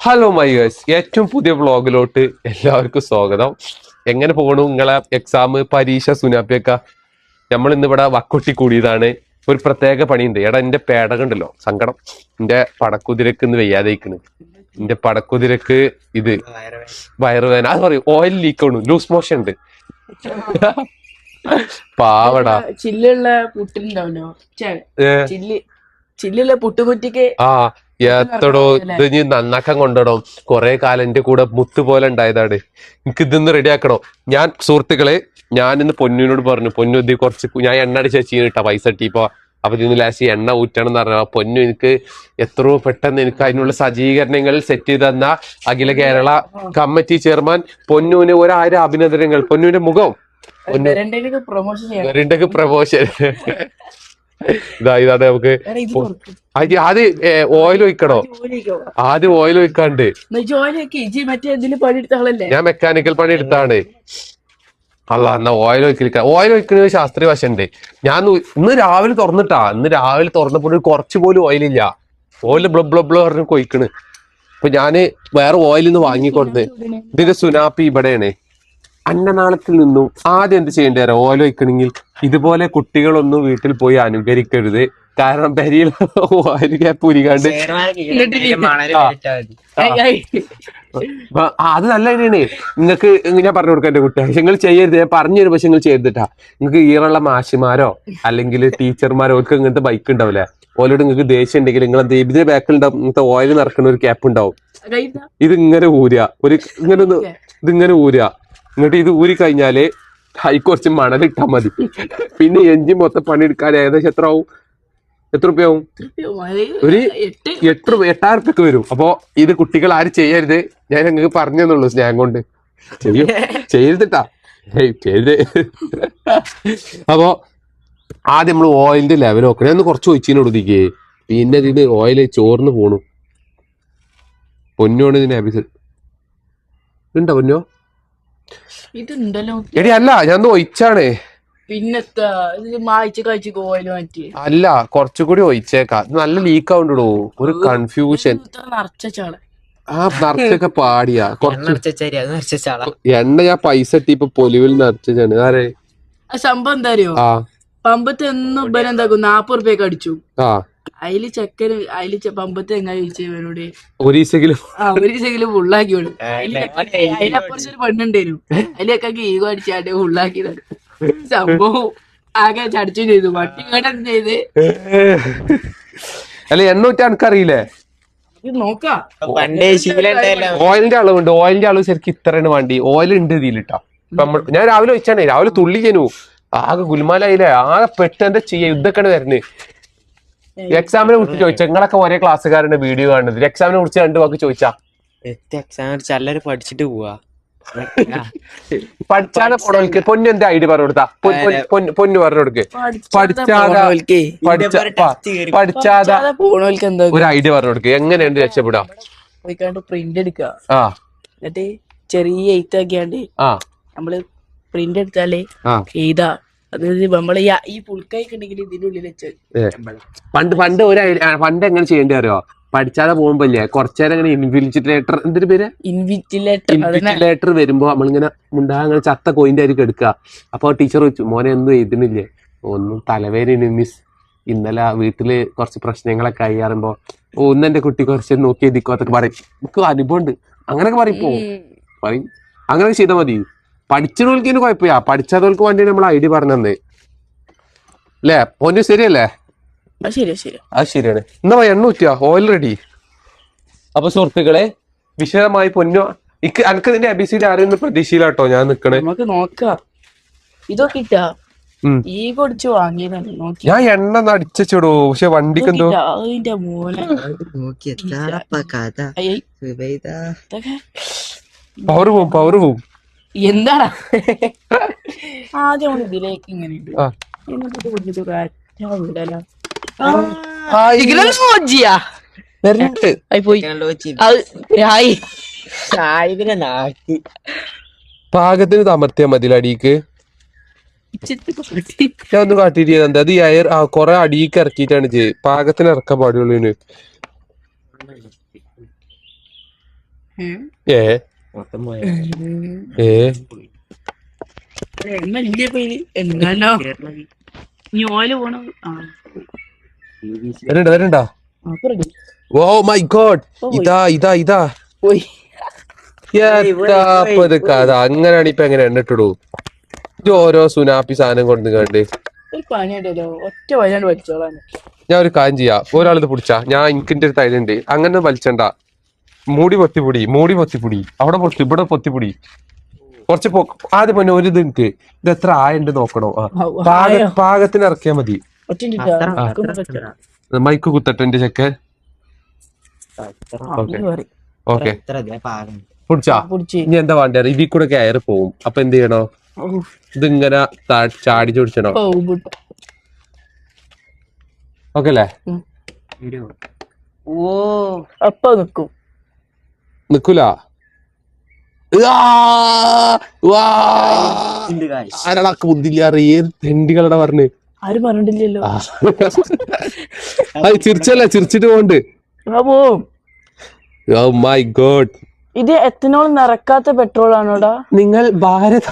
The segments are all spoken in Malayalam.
ഹലോ മൈവേഴ്സ്, ഏറ്റവും പുതിയ വ്ളോഗിലോട്ട് എല്ലാവർക്കും സ്വാഗതം. എങ്ങനെ പോകണു നിങ്ങളെ എക്സാം, പരീക്ഷ, സുനാപ്പിയൊക്കെ? നമ്മൾ ഇന്നിവിടെ വക്കൊട്ടി കൂടിയതാണ്. ഒരു പ്രത്യേക പണിയുണ്ട്. എടാ, എന്റെ പേടകണ്ടല്ലോ, സങ്കടം. എന്റെ പടക്കുതിരക്ക് ഇന്ന് വയ്യാതെയിക്കണ്. എന്റെ പടക്കുതിരക്ക് ഇത് വയറുവേദന. അത് പറയും ഓയിൽ ലീക്ക് ആണ്, ലൂസ് മോഷൻ ഉണ്ട്. പാവടാ. ചില്ലുള്ള പുട്ടുണ്ടാവല്ലോ, ചില്ലുള്ള പുട്ടുകുറ്റിക്ക് എത്തടോ ഇത് ഇനി നന്നാക്കാൻ കൊണ്ടിടോ. കൊറേ കാലം എന്റെ കൂടെ മുത്ത് പോലെ ഉണ്ടായതാണ്. എനിക്ക് ഇതൊന്ന് റെഡിയാക്കണോ. ഞാൻ സുഹൃത്തുക്കളെ, ഞാൻ ഇന്ന് പൊന്നുവിനോട് പറഞ്ഞു, പൊന്നു ഇത് കുറച്ച് ഞാൻ എണ്ണ അടിച്ച് വെച്ചിട്ടാ പൈസ ഇട്ടിപ്പോ. അപ്പൊ ഇതിന് ലാസ്റ്റ് എണ്ണ ഊറ്റണം എന്ന് പറഞ്ഞ പൊന്നു എനിക്ക് എത്രയോ പെട്ടെന്ന് എനിക്ക് അതിനുള്ള സജ്ജീകരണങ്ങൾ സെറ്റ് ചെയ്ത് തന്ന അഖില കേരള കമ്മിറ്റി ചെയർമാൻ പൊന്നുവിന് 1000 അഭിനന്ദനങ്ങൾ. പൊന്നുവിന്റെ മുഖം പ്രമോഷൻ ഇതാണ്. നമുക്ക് ആദ്യം ഓയിൽ ഒഴിക്കണോ? ആദ്യം ഓയിൽ ഒഴിക്കാണ്ട്. ഞാൻ മെക്കാനിക്കൽ പണി എടുത്താണ്. അല്ല, എന്നാ ഓയിൽ ഒഴിക്കലിക്ക. ഓയിൽ ഒഴിക്കുന്ന ശാസ്ത്രീയ വശമുണ്ട്. ഞാൻ ഇന്ന് രാവിലെ തുറന്നപ്പോൾ കുറച്ച് പോലും ഓയിലില്ല. ഓയിൽ ബ്ലബ് പറഞ്ഞ് കൊയ്ക്കണ്. അപ്പൊ ഞാന് വേറെ ഓയിൽ നിന്ന് വാങ്ങിക്കൊടുത്ത്. ഇതിന്റെ സുനാപ്പി ഇവിടെയാണ്. അന്നനാളത്തിൽ നിന്നും ആദ്യം എന്ത് ചെയ്യേണ്ടി വരാം? ഓയിൽ ഒഴിക്കണമെങ്കിൽ ഇതുപോലെ കുട്ടികളൊന്നും വീട്ടിൽ പോയി അനുകരിക്കരുത്. കാരണം പെരിയിൽ ഓയിൽ ഗ്യാപ്പ് ഉരികാണ്ട് അത് നല്ല തന്നെയാണ്. നിങ്ങൾക്ക് ഞാൻ പറഞ്ഞു കൊടുക്കാം എന്റെ കുട്ടികൾ. പക്ഷെ നിങ്ങൾ ചെയ്യരുത്. ഞാൻ പറഞ്ഞു തരും, പക്ഷെ നിങ്ങൾ ചെയ്തിട്ടാ. നിങ്ങൾക്ക് ഈറുള്ള മാഷിമാരോ അല്ലെങ്കിൽ ടീച്ചർമാരോ ഒക്കെ ഇങ്ങനത്തെ ബൈക്ക് ഉണ്ടാവില്ലേ, ഓലോട് നിങ്ങൾക്ക് ദേഷ്യം ഉണ്ടെങ്കിൽ നിങ്ങൾ ഇതിന്റെ ബാക്കിൽ ഉണ്ടാവും ഇങ്ങനത്തെ ഓയിൽ നിറക്കുന്ന ഒരു ക്യാപ്പ് ഉണ്ടാവും. ഇതിങ്ങനെ ഊരുക, ഇതിങ്ങനെ ഊരുക. എന്നിട്ട് ഇത് ഊരി കഴിഞ്ഞാല് കുറച്ച് മണലിട്ടാ മതി. പിന്നെ എഞ്ചിൻ മൊത്തം പണിയെടുക്കാൻ ഏകദേശം എത്ര രൂപയാവും? ഒരു 8,000 റുപ്യക്ക് വരും. അപ്പൊ ഇത് കുട്ടികൾ ആരും ചെയ്യരുത്. ഞാൻ നിങ്ങൾക്ക് പറഞ്ഞെന്നുള്ളൂ സ്നേഹം കൊണ്ട്. ചെയ്തിട്ടാ ചെയ്ത്. അപ്പൊ ആദ്യം നമ്മൾ ഓയിലിന്റെ ലെവൽ നോക്കണേ. ഒന്ന് കുറച്ച് ഒഴിച്ചിനൊടുത്തിക്കേ. പിന്നെ ഇതിന് ഓയിൽ ചോർന്ന് പോണു. പൊന്നോണ് ഇതിന് എപ്പിസോഡ് ഉണ്ടോ? പൊന്നോ എടി അല്ല, ഞാൻ ഒഴിച്ചാണ്. പിന്നെത്താ അല്ല, കുറച്ചുകൂടി ഒഴിച്ചേക്കാം. നല്ല ലീക്ക് ആവുണ്ടോ. ഒരു കൺഫ്യൂഷൻ. നിറച്ചൊക്കെ പാടിയാ എണ്ണ ഞാൻ പൈസ ഇട്ടിപ്പോ പൊലിവിൽ നിറച്ചാണ്. ആരെ സംഭവം എന്താ അറിയോ? പമ്പത്ത് എന്നും ഇവൻ എന്താക്കും 40 റുപ്യക്ക് അടിച്ചു. അതില് ചെക്കന് പമ്പത്ത് എങ്ങനെ ചോദിച്ചവനോട് ഒരു ഫുള്ളാക്കിയോളൂ. അതിലപ്പുറത്തൊരു പെണ്ണുണ്ടേനു. അതിലൊക്കെ ഈഗോ അടിച്ചാണ്ട് ഫുള്ളാക്കി. സംഭവം ആകെ ചടിച്ചും ചെയ്തു. വട്ടി കേട്ടും ചെയ്ത്. അല്ല, എണ്ണ ഊറ്റാൻ എനിക്കറിയില്ലേ? നോക്കാം. ഓയിലിന്റെ അളവുണ്ട്. ഓയിലിന്റെ അളവ് ശരിക്കും ഇത്രയാണ് വണ്ടി. ഓയിൽ ഉണ്ട് ഇതിലിട്ടാ. ഞാൻ രാവിലെ ഒഴിച്ചാണേ. രാവിലെ തുള്ളി ചെനു ആകെ ഗുൽമാലായില്ലേ. ആകെ പെട്ടെന്താ ചെയ്യാ? യുദ്ധക്കാണ് വരുന്നത്. എക്സാമിനെ കുറിച്ച് ചോദിച്ചാ? നിങ്ങളൊക്കെ ഒരേ ക്ലാസ്സുകാരുടെ വീഡിയോ കാണുന്നത്. എക്സാമിനെ കുറിച്ച് 2 വാക്ക് ചോദിച്ചാ? എക്സാം പഠിച്ചിട്ട് പോവാ. പഠിച്ചാതെ പോണോൽക്ക് പൊന്നു എന്താ ഐഡിയ പറഞ്ഞു കൊടുത്താ? പൊന്നു പറഞ്ഞു കൊടുക്ക്. പഠിച്ചാതെ പോണോൽക്ക് എന്താ ഒരു ഐഡിയ പറഞ്ഞു കൊടുക്ക്. എങ്ങനെയുണ്ട് രക്ഷപ്പെടാം? പ്രിന്റ് എടുക്കുക. എന്നിട്ട് ചെറിയ എഴുത്താക്കിയാണ്ട് നമ്മള് പ്രിന്റ് എടുത്താലേ എഴുതാ. അതായത് നമ്മള് ഈ ഫുൾക്കായി ഉണ്ടെങ്കിൽ ഇതിന്റെ ഉള്ളിൽ വെച്ച് പണ്ട് എങ്ങനെ ചെയ്യേണ്ടി അറിയോ? പഠിച്ചാതെ പോകുമ്പോല്ലേ കുറച്ചേരം ഇങ്ങനെ ഇൻവിജിലേറ്റർ, എന്തൊരു പേര്, ഇൻവിജിലേറ്റർ വരുമ്പോ നമ്മളിങ്ങനെ അങ്ങനെ ചത്ത കോയിന്റെ ആയിരിക്കും എടുക്കുക. അപ്പൊ ടീച്ചർ ചോദിച്ചു, മോനെ ഒന്നും എഴുതുന്നില്ലേ? ഒന്നും തലവേദന മിസ്, ഇന്നലെ വീട്ടില് കുറച്ച് പ്രശ്നങ്ങളൊക്കെ ആയി അറിയുമ്പോ ഒന്ന് എന്റെ കുട്ടി കുറച്ച് നോക്കി എഴുതിക്കോ അതൊക്കെ പറയും. എനിക്ക് അനുഭവം ഉണ്ട്. അങ്ങനെയൊക്കെ പറയും. അങ്ങനെ ചെയ്താൽ മതി. പഠിച്ചവർക്ക് ഇതിന് കുഴപ്പമില്ല. പഠിച്ചാതവർക്ക് വേണ്ടി നമ്മൾ ഐഡിയ പറഞ്ഞു തന്നെ അല്ലേ? പൊന്നു ശരിയല്ലേ? അത് ശരിയാണ്. എന്നാ എണ്ണ ഊറ്റിയാ? Oil ready. അപ്പൊ സുഹൃത്തുക്കളെ, വിശദമായി പൊന്നു എനിക്ക് ഇതിന്റെ ABCD ആരെയൊന്നും പ്രതീക്ഷയിലാട്ടോ ഞാൻ നിക്കണേ. നമുക്ക് നോക്കാം. ഇതൊക്കെ ഈ പൊടിച്ചു വാങ്ങിയതാണ്. ഞാൻ എണ്ണ അടിച്ചോ. പക്ഷെ വണ്ടിക്ക് എന്തോ പവർ പോവും. എന്താടാ ആദ്യം ഇതിലേക്ക് ഇങ്ങനെ പാകത്തിന് തമർത്തിയാ മതി അടിക്ക്. ഞാൻ ഒന്നും കാട്ടിട്ട് എന്താ അത് എയർ കൊറേ അടിക്ക് ഇറക്കിയിട്ടാണ് പാകത്തിന് ഇറക്കാൻ പാടുള്ളൂ. ഏ മൊത്തം പോയ ഏ എണ്ണ ഇല്ലേ പേര് എണ്ണല്ലോ നീ ഓയില് പോണ വരണ്ട റെഡി ഓ മൈ ഗോഡ് ഇതാ പോയി കഥ അങ്ങനെയാണ് ഇപ്പൊ എങ്ങനെ എണ്ണിട്ടിടൂ ഇത് ഓരോ സുനാപ്പി സാധനം കൊണ്ട് കണ്ട് ഒരു പണിയായിട്ടല്ലോ ഒറ്റ വഴിയാണ്ട് വലിച്ചോളാൻ. ഞാൻ ഒരു കാര്യം ചെയ്യാം, ഒരാളിത് പിടിച്ചാ ഞാൻ എനിക്കിന്റെ ഒരു തൈലുണ്ട്, അങ്ങനെ വലിച്ചണ്ട. മൂടി പൊത്തിപ്പൊടി അവിടെ പൊത്തി ഇവിടെ പൊത്തിപ്പൊടി കുറച്ച് ആദ്യം പിന്നെ ഒരു ഇത് എനിക്ക് ഇത് എത്ര ആയുണ്ട് നോക്കണോ? പാകത്തിന് ഇറക്കിയാ മതി. മൈക്ക് കുത്തട്ടെ എന്റെ ചെക്കൻ. ഓക്കെ പിടിച്ചാ ഇനി എന്താ വേണ്ട ഇതിൽ കൂടെ കയറി പോവും. അപ്പൊ എന്ത് ചെയ്യണോ? ഇതിങ്ങനെ ചാടി ചോടിച്ചണോ? ഓക്കെ അല്ലേ? ഓ അപ്പൊ നിക്കൂല. ആരാളാക്ക് ബുദ്ധിയില്ലാറ് ഏത് തെണ്ടികളുടെ പറഞ്ഞ് ആരും പറഞ്ഞിട്ടില്ലല്ലോ. അത് ചിരിച്ചല്ല, ചിരിച്ചിട്ട് പോണ്ട്. ഓ മൈ ഗോഡ്, ഇത് എത്തനോൾ നിറക്കാത്ത പെട്രോൾ ആണോടാ? നിങ്ങൾ ഭാരത്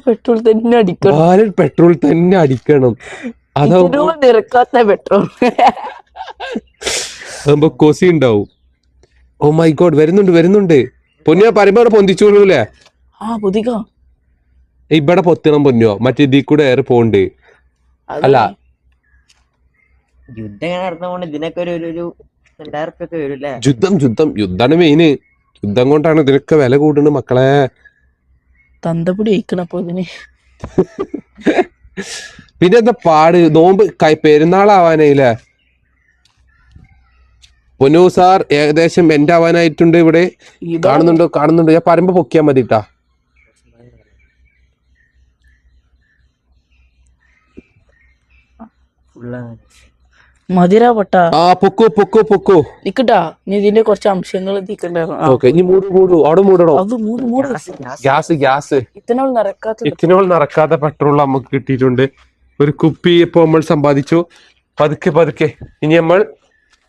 പെട്രോൾ തന്നെ അടിക്കണം. ഭാരത് പെട്രോൾ തന്നെ അടിക്കണം. അതാവുമ്പോ നിറക്കാത്ത പെട്രോൾ അതാകുമ്പോ കൊസി ഉണ്ടാവും. ഓ മൈ ഗോഡ്, വരുന്നുണ്ട്. പൊന്നിയോ പറയുമ്പോ അവിടെ പൊന്തിച്ചോളൂല്ലേ? ഇവിടെ പൊത്തണം പൊന്നിയോ, മറ്റേ ഇതിൽ കൂടെ ഏറെ പോണ്ട്. അല്ല യുദ്ധം നടന്നോണ്ട് ഇതിനൊക്കെ ഒരു 2000 റുപ്യൊക്കെ വരൂല്ലേ? യുദ്ധാണ് മെയിന്. യുദ്ധം കൊണ്ടാണ് ഇതിനൊക്കെ വില കൂടുന്നത് മക്കളെ. തന്തപ്പൊടി വയ്ക്കണപ്പോ ഇതിന്. പിന്നെ എന്താ പാട്? നോമ്പ് പെരുന്നാളാവാനായില്ലേ? പൊന്നു സാർ ഏകദേശം എന്റെ ആവാനായിട്ടുണ്ട്. ഇവിടെ കാണുന്നുണ്ടോ? ഞാൻ പറയുമ്പോ പൊക്കിയാ മതിട്ടാ. മധുര പൊട്ട പൊക്കോ നിക്കട്ടാ. നീ ഇതിന്റെ കുറച്ച് അംശങ്ങൾ അവിടെ മൂടണോ? ഗ്യാസ് ഇത്തനോൾ നിറക്കാത്ത പെട്രോൾ നമുക്ക് കിട്ടിയിട്ടുണ്ട്. ഒരു കുപ്പി ഇപ്പൊ നമ്മൾ സമ്പാദിച്ചു. പതുക്കെ ഇനി നമ്മൾ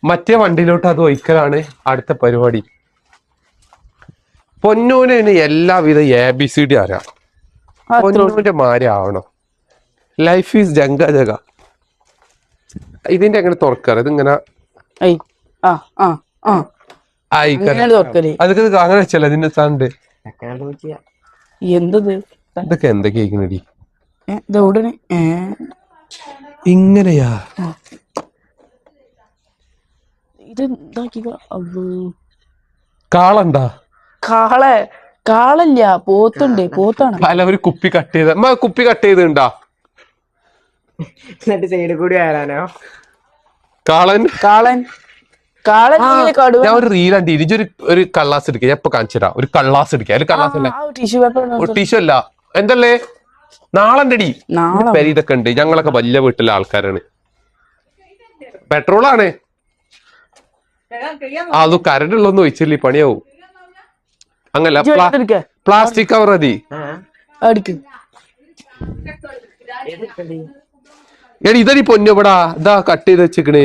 മറ്റേ വണ്ടിയിലോട്ട് അത് ഒഴിക്കലാണ് അടുത്ത പരിപാടി. പൊന്നൂന് എല്ലാവിധ ABCD അറിയാം. പൊന്നൂന്റെ മാരി ആവണം. ലൈഫ് ഈസ് ജഗ. ഇതിന്റെ എങ്ങനെ തുറക്കാറ്? ഇതിങ്ങനെ അതൊക്കെ അങ്ങനെ വെച്ചല്ല ഇതിന്റെ സാധനം. എന്തത് ഇതൊക്കെ എന്തൊക്കെയാ ഉടനെ ഇങ്ങനെയാ? ഇത് കാളണ്ടാ? കാളല്ല, പോത്താണ്. അല്ല, ഒരു കുപ്പി കട്ട് ചെയ്തുണ്ടാ? സൈഡിൽ കൂടി വരാനോ? കാളൻ ഞാൻ ഒരു റീൽ കണ്ടി. ഒരു കള്ളാസ് എടുക്കുക. ഞാൻ ഇപ്പൊ കാണിച്ചുതരാം. ഒരു കള്ളാസ് എടുക്കുക. ഒരു കള്ളാസ് അല്ല, ടിഷ്യൂ അല്ല, എന്തല്ലേ നാളെണ്ടടി. ഇതൊക്കെ ഉണ്ട്. ഞങ്ങളൊക്കെ വലിയ വീട്ടിലെ ആൾക്കാരാണ്. പെട്രോളാണ്. അത് കരണ്ട് ഉള്ളൊന്നും ഒഴിച്ചില്ലേ, പണിയാവും. അങ്ങനല്ല, പ്ലാസ്റ്റിക് കവർ മതി. ഇതടി പൊന്നപ്പെടാ. ഇതാ കട്ട് ചെയ്ത് വെച്ചിക്കണ്.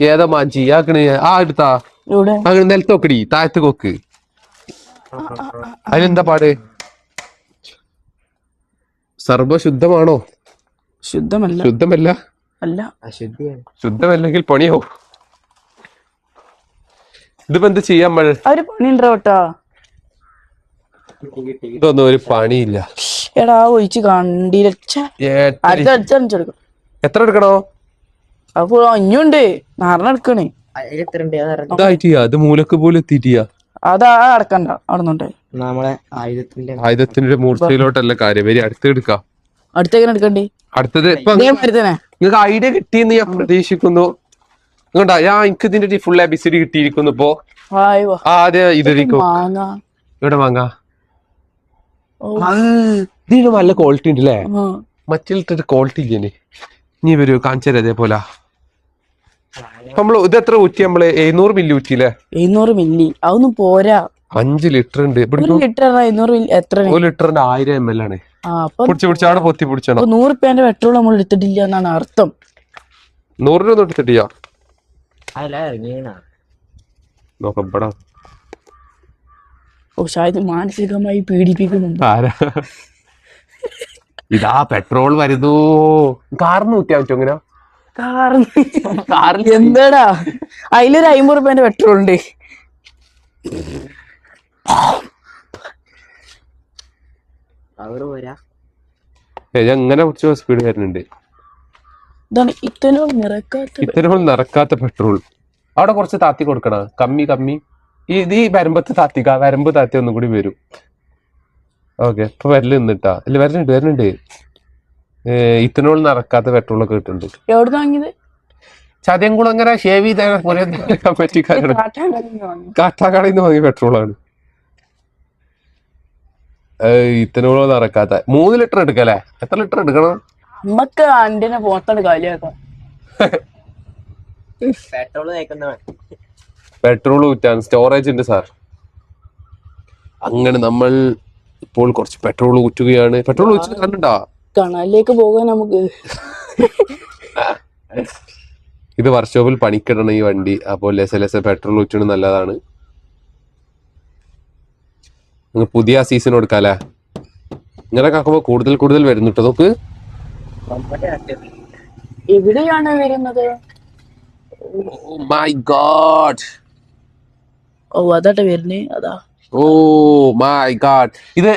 ഏതാ മാഞ്ചി ആക്കണ്? എടുത്താ നിലത്ത് നോക്കടി, താഴത്ത് കൊക്ക്. അതിനെന്താ പാട്? സർവശുദ്ധമാണോ? ശുദ്ധമല്ല. ശുദ്ധമല്ലെങ്കിൽ പണിയാവും. ഇതിപ്പോ എന്ത് ചെയ്യാൻ? ഇതൊന്നും ഒരു പണിയില്ല. എടാ ഒഴിച്ച് കണ്ടില്ല. എത്ര എടുക്കണോ? അപ്പൊ അഞ്ഞുണ്ട് നാറിനെടുക്കണേ. അത് മൂലക്ക് പോലും എത്തിയിട്ടിയാ. അതാ അടക്കണ്ട അവിടുന്നുണ്ട്. നമ്മളെ ആയുധത്തിന്റെ മൂർച്ചയിലോട്ടല്ല കാര്യം. വരി അടുത്തെടുക്കാം. അടുത്തെങ്ങനെ എടുക്കണ്ടേ? അടുത്തത് നിങ്ങൾക്ക് ഐഡിയ കിട്ടിയെന്ന് ഞാൻ പ്രതീക്ഷിക്കുന്നു. ഇങ്ങോട്ടാ, എനിക്ക് ഇതിന്റെ ഫുൾ ABCD കിട്ടിയിരിക്കുന്നു. ഇപ്പൊ ആദ്യം ഇവിടെ വാങ്ങാ. ഇതിന് നല്ല ക്വാളിറ്റി ഉണ്ട് അല്ലേ? മറ്റേ ക്വാളിറ്റി ഇല്ലേ? നീ വരൂ കാണിച്ചു തരാം. അതേപോലെ നമ്മള് ഇത് എത്ര ഊറ്റി? നമ്മള് 700 മില്ലി ഊറ്റിയില്ലേ? 700 മില്ലി അതൊന്നും പോരാ. 5 ലിറ്റർ ഉണ്ട്. 1 ലിറ്ററിന്റെ 1000 ml ആണ്. അവിടെ പൊത്തി പിടിച്ചോ. 100 രൂപേന്റെ പെട്രോൾ നമ്മൾ എടുത്തിട്ടില്ല എന്നാണ് അർത്ഥം. 100 രൂപ എടുത്തിട്ടില്ല. അല്ല ഇറങ്ങിയ നോക്കപ്പെടാ ഓ ഷായത് മാനസികമായി പീഡിപ്പിക്കുന്നുണ്ട്. ആരാ ഇതാ പെട്രോൾ വരുന്നു. കാറിന് കുത്തിയാ പറ്റും ഇങ്ങനെ കാറിൽ എന്താടാ അതിലൊരു 50 റുപ്യന്റെ പെട്രോൾ ഉണ്ട്. അവര് പോരാ എങ്ങനെ കുറച്ച് സ്പീഡ് വരുന്നുണ്ട്. ഇതാണ് ഇത്തനോട് നിറക്കാത്ത ഇത്തരം നിറക്കാത്ത പെട്രോൾ. അവിടെ കുറച്ച് താത്തി കൊടുക്കണ കമ്മി ഈ വരമ്പത്ത് താത്തിക്ക, വരമ്പ് താത്തി ഒന്നും കൂടി വരും. ഓക്കെ ഇപ്പൊ വരല് നിന്നിട്ടാ അല്ല വരുന്നുണ്ട്. ഇത്തനോൾ നിറക്കാത്ത പെട്രോൾ ഒക്കെ കിട്ടുന്നുണ്ട്. എവിടെ വാങ്ങിയത്? ചതയംകുളങ്ങര ഷേവ് ചെയ്ത പറ്റിക്കാരാണ്. കാട്ടാക്കാടിൽ നിന്ന് വാങ്ങിയ പെട്രോളാണ്. ഇത്തനോളോ നിറക്കാത്ത 3 ലിറ്റർ എടുക്കല്ലേ? എത്ര ലിറ്റർ എടുക്കണം? നമ്മക്ക് അണ്ടിനെ പോത്തോണ്ട് കാലിയാക്കാം. പെട്രോള് നയിക്കുന്ന പെട്രോൾ ഊറ്റാൻ സ്റ്റോറേജ് ഉണ്ട് സാർ. അങ്ങനെ നമ്മൾ ഇപ്പോൾ കുറച്ച് പെട്രോൾ ഊറ്റുകയാണ്. പെട്രോൾ ഊറ്റി കണ്ടുണ്ടോ? കണലിലേക്ക് പോകാൻ നമുക്ക്. ഇത് വർക്ക്ഷോപ്പിൽ പണിക്കിടണം ഈ വണ്ടി. അപ്പോൾ ലെസ പെട്രോൾ ഊറ്റണം നല്ലതാണ്. പുതിയ സീസൺ കൊടുക്കാല്ലേ? ഇങ്ങനെ ആക്കുമ്പോ കൂടുതൽ വരുന്നുട്ടോ. നോക്ക് എവിടെയാണ് വരുന്നത്? Oh my god. ഓ അതാട്ടെ വരുന്നേ. അതാ Oh my god. ഇത്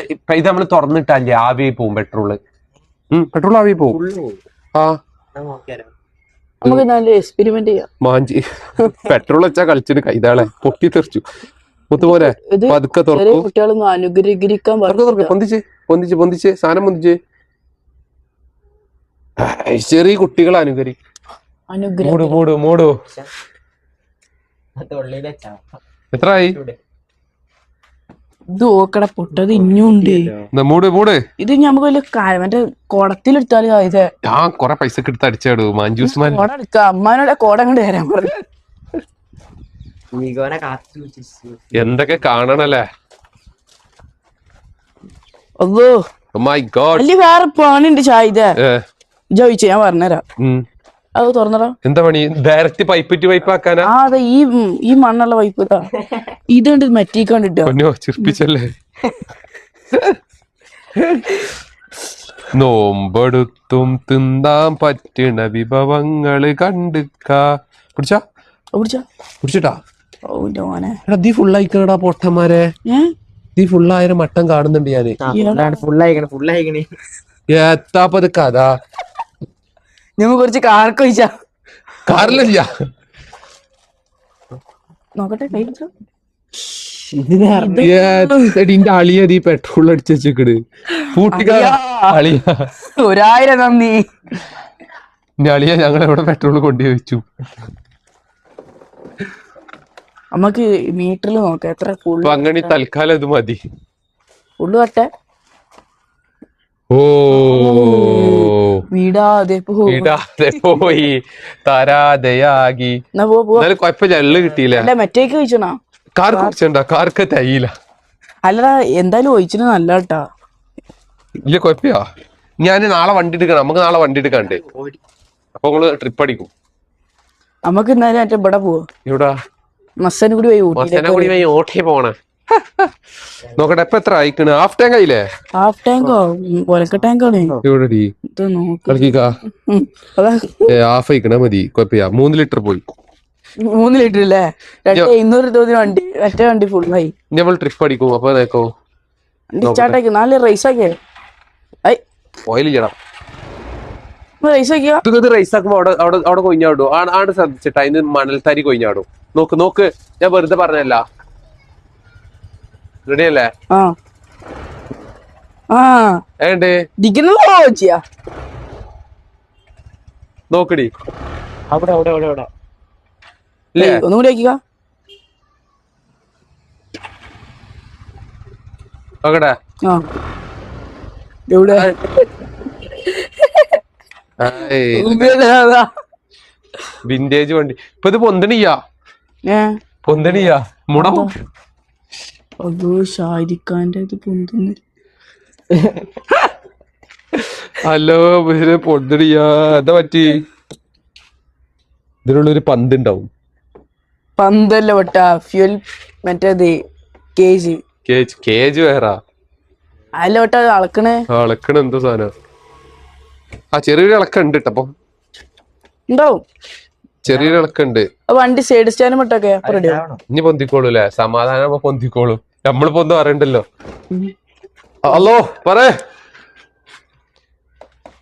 നമ്മൾ തുറന്നിട്ടല്ലേ ആവി പോവും പെട്രോള്. പെട്രോൾ ആവി പോവും. ആ നമുക്ക് നല്ല എക്സ്പെരിമെന്റ് ചെയ്യാം. മാഞ്ചി പെട്രോൾ വെച്ചാ കളിച്ചിട്ട് കൈതാളെ പൊട്ടി തെറിച്ചു. മുത്തുപോലെ പതുക്കെ തുറക്കും. കുട്ടികളൊന്നും അനുഗ്രഹിക്കാൻ പൊന്തിച്ച് സാധനം പൊന്തിച്ച്. ചെറിയ കുട്ടികളെ അനുകരിക്കും. മൂടു എത്രയായി? ഇത് ഓക്കട പൊട്ടത് ഇനിയുണ്ട്. മൂട് ഇത് നമുക്ക് വലിയ മറ്റേ കുടത്തിലെടുത്താലും ഇത് ഞാൻ കൊറേ പൈസ എടുത്ത് അടിച്ചാടൂ. മാഞ്ചൂസ്മാൻ കോട എടുക്ക. അമ്മാനോടെ കോട കൊണ്ട് തരാൻ പറഞ്ഞു. എന്തൊക്കെ കാണണല്ലേ? അല്ലോ മൈ ഗോഡ്. വലിയ വേറെ പണിണ്ട് ഷായിദ. ചോദിച്ചു ഞാൻ പറഞ്ഞുതരാം. അത് തുറന്നടാ. എന്താ പണി? ഡയറക്റ്റ് പൈപ്പ് ആക്കാനാ? ആ അതെ ഈ മണ്ണുള്ള പൈപ്പ് ഇതുണ്ട് മറ്റീക്കണ്ടിട്ടോ. ചിർപ്പിച്ചല്ലേ? നോമ്പെടുത്തും തിന്നാൻ പറ്റണ വിഭവങ്ങള് കണ്ടിട്ടാ നീ ഫുള്ളായിക്കടാ പൊട്ടന്മാരെ. നീ ഫുള്ളായിരം മട്ടം കാണുന്നുണ്ട് ഞാന്. ഫുള്ളായിക്കണേ എത്താപ്പത് കഥ. ഞമ്മ കുറച്ച് കാർക്ക് ഒഴിച്ചാ. കാറിലില്ല നോക്കട്ടെ കൈ ഇതിന്റെ അളിയത് ഈ പെട്രോൾ അടിച്ച് വെച്ചിക്കണ്. അളിയ 1000 നന്ദി. ഇനി അളിയ ഞങ്ങളെവിടെ പെട്രോൾ കൊണ്ടുപോയി വെച്ചു. നമ്മക്ക് മീറ്ററിൽ നോക്കാം എത്ര ഫുള്ള്. അങ്ങനെ തൽക്കാലം ഇത് മതി. ഫുള്ള് കട്ടെ. ഓ വീടാതെ പോയി തരാതെയാകി. കൊഴപ്പില്ല, എള്ളു കിട്ടിയില്ല. മറ്റേക്ക് കഴിച്ചണോ? കാർക്ക് കുടിച്ചണ്ട, കാർക്ക് തയ്യില്ല. അല്ലടാ എന്തായാലും ഒഴിച്ചിട്ട് നല്ല കേട്ടാ. ഇല്ല കൊഴപ്പില്ല. ഞാൻ നാളെ വണ്ടി എടുക്കണം. നമുക്ക് നാളെ വണ്ടി എടുക്കാണ്ട്. അപ്പൊ നിങ്ങള് ട്രിപ്പ് അടിക്കും. നമുക്ക് എന്തായാലും മറ്റേ ഇവിടെ പോവാ. ഇവിടെ മസന കൂടി ഓട്ടേ പോണേ. നോക്കട്ടെ എപ്പ എത്ര അയക്കണ്? ഹാഫ് ടാങ്ക് ആയില്ലേ? ഹാഫ് ടാങ്കോ ഒലക്ക ടാങ്കാണ്. ഹാഫ് അയക്കണ മതി, കൊഴപ്പില്ല. 3 ലിറ്റർ പോയി. 3 ലിറ്റർ അല്ലേ? 200 തോന്നി വണ്ടി മറ്റേ വണ്ടി ഫുള്ളായി. നമ്മൾ ട്രിപ്പ് അടിക്കും. അപ്പൊ നോക്കോ സ്റ്റാർട്ടാക്കി 4 റൈസ് ആക്കിയേ. ഓയിൽ ചെയ്യണം. റൈസ് ആക്കിയോ? റൈസ് ആക്കുമ്പോ അവിടെ കൊഞ്ഞാടും. ആണ് ശ്രദ്ധിച്ചിട്ട് അതിന് മണൽത്തരി കൊഞ്ഞാടും. നോക്ക് ഞാൻ വെറുതെ പറഞ്ഞല്ല. റെഡിയല്ലേ? നോക്കടി ഒന്നുകൂടി ആക്കിക്കാ. നോക്കട്ടെ എവിടെ വിന്റേജ് വണ്ടി. ഇപ്പൊ ഇത് പൊന്തണിയാ മുട. അതോ ഷാരിഖാന്റെ ഇത് പൊന്തുന്നു. ഹലോ പൊന്തണിയാ. എന്താ പറ്റി? ഇതിനുള്ളൊരു പന്ത് ഉണ്ടാവും. പന്തല്ല വട്ട ഫ്യൂൽ മറ്റേത് കേജ് കേജ് വേറെ അല്ല വട്ട അളക്കണേ അളക്കണ എന്തോ സാധനം ചെറിയൊരു ഇളക്കുണ്ട് കേട്ടോ. അപ്പൊ ഉണ്ടാവും ചെറിയൊരു ഇളക്കുണ്ട്. വണ്ടി സൈഡ് സ്റ്റാൻഡ് മട്ടൊക്കെ ഇനി പൊന്തിക്കോളൂ അല്ലെ? സമാധാനം പൊന്തിക്കോളൂ. നമ്മളിപ്പോ ഒന്നും അറിയണ്ടല്ലോ. ഹലോ പറ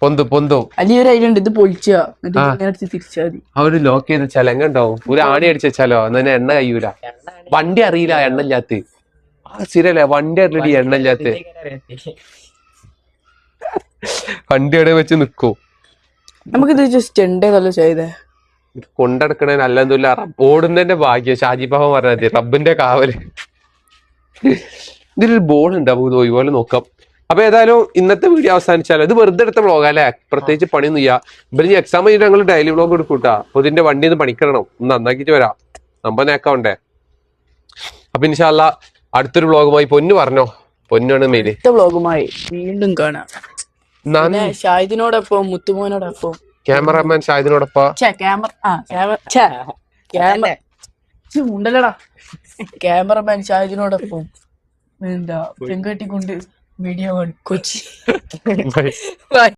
പൊന്തും അല്ലെങ്കിൽ ഒരു ഐഡിയ ഉണ്ട്, ഇത് പൊളിച്ചാ തിരിച്ചാ മതി. അവര് ലോക്ക് ചെയ്ത് ചെലങ്ങ ഉണ്ടാവും. ഒരു ആണി അടിച്ച് വെച്ചാലോ അന്നെ എണ്ണ കഴിയൂല. വണ്ടി അറിയില്ല എണ്ണ ഇല്ലാത്ത. ശരിയല്ലേ? വണ്ടി അറിയില്ല എണ്ണ ഇല്ലാത്ത. വണ്ടി എവിടെ വെച്ച് നിക്കൂ. നമുക്കിത് ജസ്റ്റ് ഉണ്ടേന്നല്ലോ ചെയ്തേ. കൊണ്ടടക്കണ അല്ലെന്നില്ല ഓടുന്നതിന്റെ ഭാഗ്യം. ഷാജി ബാബ പറഞ്ഞത് റബ്ബിന്റെ കാവല്. ഇതിലൊരു ബോൾ ഉണ്ടാവും ഇതുപോലെ നോക്കാം. അപ്പൊ ഏതായാലും ഇന്നത്തെ വീഡിയോ അവസാനിച്ചാലോ. ഇത് വെറുതെ എടുത്ത വ്ളോഗ് അല്ലെ? പ്രത്യേകിച്ച് പണിയൊന്നും ചെയ്യാ. ഇവര് ഇനി എക്സാം കഴിഞ്ഞിട്ട് ഞങ്ങൾ ഡെയിലി വ്ളോഗ് എടുക്കൂട്ടാ. അപ്പൊ ഇതിന്റെ വണ്ടി ഒന്ന് പണിക്കണം, ഒന്ന് നന്നാക്കിട്ട് വരാം. നമ്മൾ നേക്കാവണ്ടേ? അപ്പൊ ഇൻഷാ അല്ലാ അടുത്തൊരു വ്ളോഗുമായി പൊന്നു പറഞ്ഞോ. പൊന്നാണ് മെയില്. അടുത്ത വ്ളോഗുമായി വീണ്ടും കാണാം. ഷാഹിദിനോടൊപ്പം മുത്തുമോനോടൊപ്പം ക്യാമറാമാൻ ഷാഹിദിനോടൊപ്പം ഉണ്ടല്ലടാ ക്യാമറമാൻ ഷാഹിദിനോടൊപ്പം എന്താ പെൺകെട്ടിക്കൊണ്ട് വീഡിയോ കൊച്ചി.